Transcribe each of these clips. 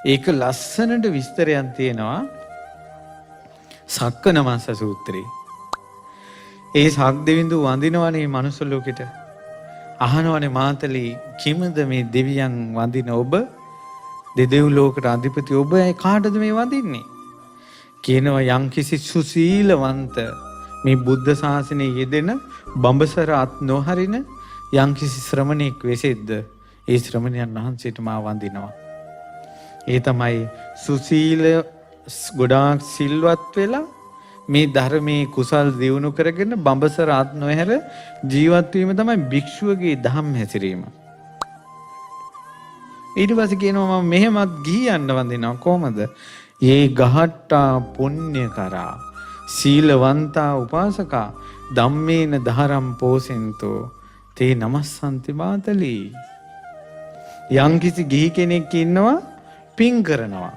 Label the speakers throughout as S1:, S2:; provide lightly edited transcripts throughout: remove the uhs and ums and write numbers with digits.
S1: ඒක ලස්සනට විස්තරයක් තියෙනවා සක්කනමස්ස සූත්‍රයේ. ඒ සක්දෙවිඳු වඳිනවනේ මනුස්ස ලෝකෙට. අහනවනේ මාතලි කිමද මේ දෙවියන් වඳින ඔබ? දෙදෙව් ලෝකට අධිපති ඔබ කාටද මේ වඳින්නේ? කියනවා යම්කිසි සුසීලවන්ත මේ බුද්ධ ශාසනයේ යෙදෙන බඹසර අත් නොහරින යම්කිසි ශ්‍රමණෙක් වෙසෙද්ද ඒ ශ්‍රමණයන් වහන්සේට මා වඳිනවා. ඒ තමයි සුසීල ගොඩාක් සිල්වත් වෙලා මේ ධර්මයේ කුසල් දියුණු කරගෙන බඹසර අත් නොහැර ජීවත් වීම තමයි භික්ෂුවගේ ධම්ම හැසිරීම. ඊට පස්සේ කියනවා මම මෙහෙමත් ගිහියන්න වඳිනවා කොහමද? "යේ ගහට්ටා පුණ්‍ය කරා සීලවන්තා උපාසකා ධම්මේන ධාරම් පෝසෙන්තෝ තේ නමස්සන්ති මාතලි." යම්කිසි ගිහි කෙනෙක් ඉන්නවා පින් කරනවා,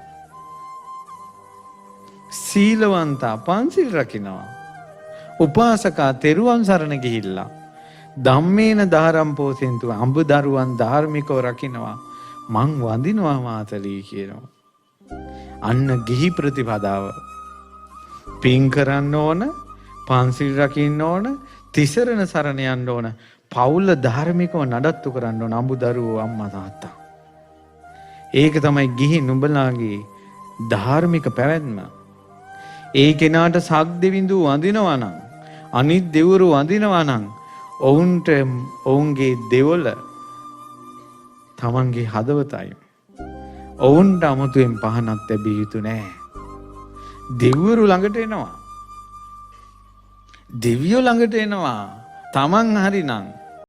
S1: සීලවන්තා පන්සිල් රකින්නවා, උපාසකා තෙරුවන් සරණ ගිහිල්ලා ධම්මේන ධාරම් පෝසෙන්තු අඹ දරුවන් ධාර්මිකව රකින්නවා, මං වඳිනවා මාතලී කියනවා. අන්න ගිහි ප්‍රතිපදාව. පින් කරන්න ඕන, පන්සිල් රකින්න ඕන, තිසරණ සරණ යන්න ඕන, පවුල ධාර්මිකව නඩත්තු කරන්න ඕන, අඹ දරුවෝ අම්මා තාත්තා. ඒක තමයි ගිහි නුඹලාගේ ධාර්මික පැවැත්ම. ඒ කෙනාට සක්දෙවිඳු වඳිනවා නම්, අනිත් දෙවරු වඳිනවා නම්, ඔවුන්ට ඔවුන්ගේ දෙවොල තමන්ගේ හදවතයි. ඔවුන්ට අමුතුවෙන් පහනක් ලැබිය යුතු නෑ. දෙවිවරු ළඟට එනවා, දෙවියෝ ළඟට එනවා. තමන් හරිනම්